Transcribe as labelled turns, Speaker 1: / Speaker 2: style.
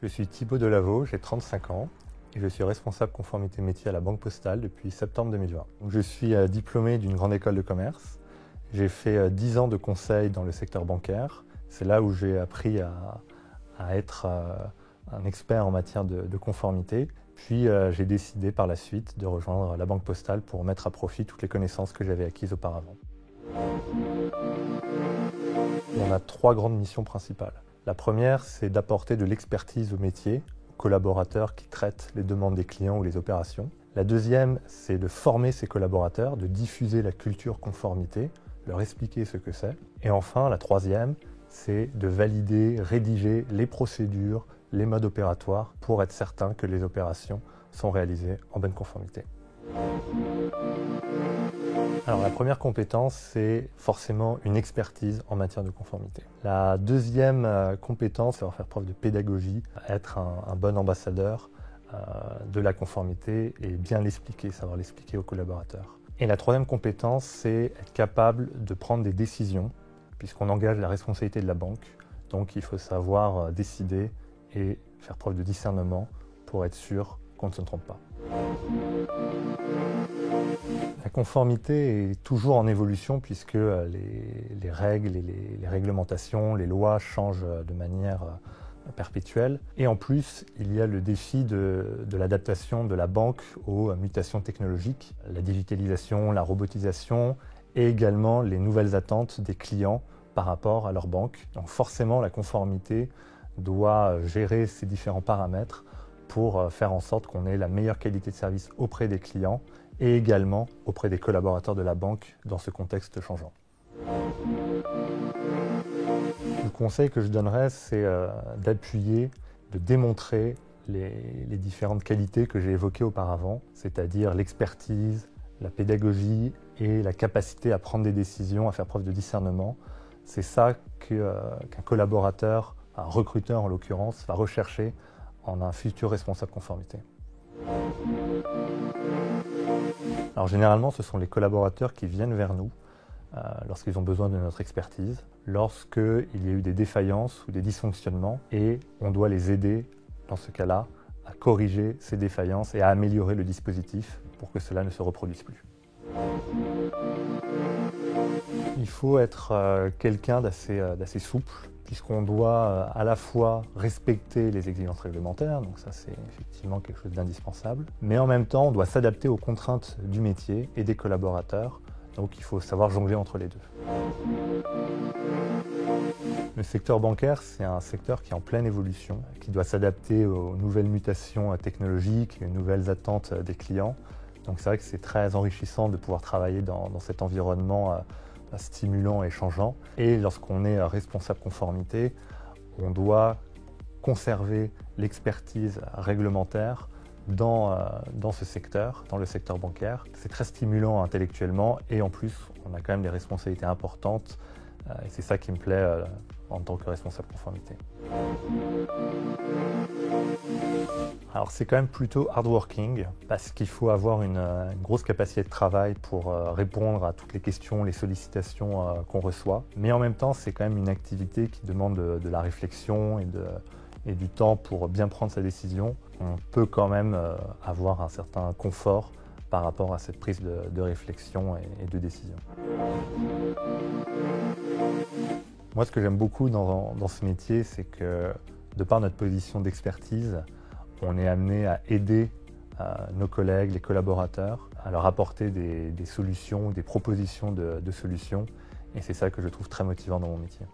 Speaker 1: Je suis Thibaut Delaveau, j'ai 35 ans et je suis responsable conformité métier à la Banque Postale depuis septembre 2020. Je suis diplômé d'une grande école de commerce. J'ai fait 10 ans de conseil dans le secteur bancaire. C'est là où j'ai appris à être un expert en matière de conformité. Puis j'ai décidé par la suite de rejoindre la Banque Postale pour mettre à profit toutes les connaissances que j'avais acquises auparavant. On a 3 grandes missions principales. La première, c'est d'apporter de l'expertise au métier, aux collaborateurs qui traitent les demandes des clients ou les opérations. La deuxième, c'est de former ces collaborateurs, de diffuser la culture conformité, leur expliquer ce que c'est. Et enfin, la troisième, c'est de valider, rédiger les procédures, les modes opératoires pour être certain que les opérations sont réalisées en bonne conformité. Alors la première compétence, c'est forcément une expertise en matière de conformité. La deuxième compétence, c'est faire preuve de pédagogie, être un bon ambassadeur de la conformité et bien l'expliquer, savoir l'expliquer aux collaborateurs. Et la troisième compétence, c'est être capable de prendre des décisions, puisqu'on engage la responsabilité de la banque. Donc il faut savoir décider et faire preuve de discernement pour être sûr qu'on ne se trompe pas. La conformité est toujours en évolution puisque les règles et les réglementations, les lois changent de manière perpétuelle. Et en plus, il y a le défi de l'adaptation de la banque aux mutations technologiques, la digitalisation, la robotisation et également les nouvelles attentes des clients par rapport à leur banque. Donc forcément, la conformité doit gérer ces différents paramètres pour faire en sorte qu'on ait la meilleure qualité de service auprès des clients et également auprès des collaborateurs de la banque dans ce contexte changeant. Le conseil que je donnerais, c'est d'appuyer, de démontrer les différentes qualités que j'ai évoquées auparavant, c'est-à-dire l'expertise, la pédagogie et la capacité à prendre des décisions, à faire preuve de discernement. C'est ça qu'un collaborateur, un recruteur en l'occurrence, va rechercher en un futur responsable conformité. Alors généralement, ce sont les collaborateurs qui viennent vers nous lorsqu'ils ont besoin de notre expertise, lorsqu'il y a eu des défaillances ou des dysfonctionnements et on doit les aider, dans ce cas-là, à corriger ces défaillances et à améliorer le dispositif pour que cela ne se reproduise plus. Il faut être quelqu'un d'assez souple, puisqu'on doit à la fois respecter les exigences réglementaires, donc ça c'est effectivement quelque chose d'indispensable, mais en même temps on doit s'adapter aux contraintes du métier et des collaborateurs, donc il faut savoir jongler entre les deux. Le secteur bancaire, c'est un secteur qui est en pleine évolution, qui doit s'adapter aux nouvelles mutations technologiques, aux nouvelles attentes des clients. Donc c'est vrai que c'est très enrichissant de pouvoir travailler dans cet environnement stimulant et changeant. Et lorsqu'on est responsable conformité, on doit conserver l'expertise réglementaire dans ce secteur, dans le secteur bancaire. C'est très stimulant intellectuellement et en plus, on a quand même des responsabilités importantes et c'est ça qui me plaît en tant que responsable conformité. Alors c'est quand même plutôt hardworking parce qu'il faut avoir une grosse capacité de travail pour répondre à toutes les questions, les sollicitations qu'on reçoit. Mais en même temps, c'est quand même une activité qui demande de la réflexion et du temps pour bien prendre sa décision. On peut quand même avoir un certain confort par rapport à cette prise de réflexion et de décision. Moi, ce que j'aime beaucoup dans ce métier, c'est que de par notre position d'expertise, on est amené à aider nos collègues, les collaborateurs, à leur apporter des solutions ou des propositions de solutions. Et c'est ça que je trouve très motivant dans mon métier.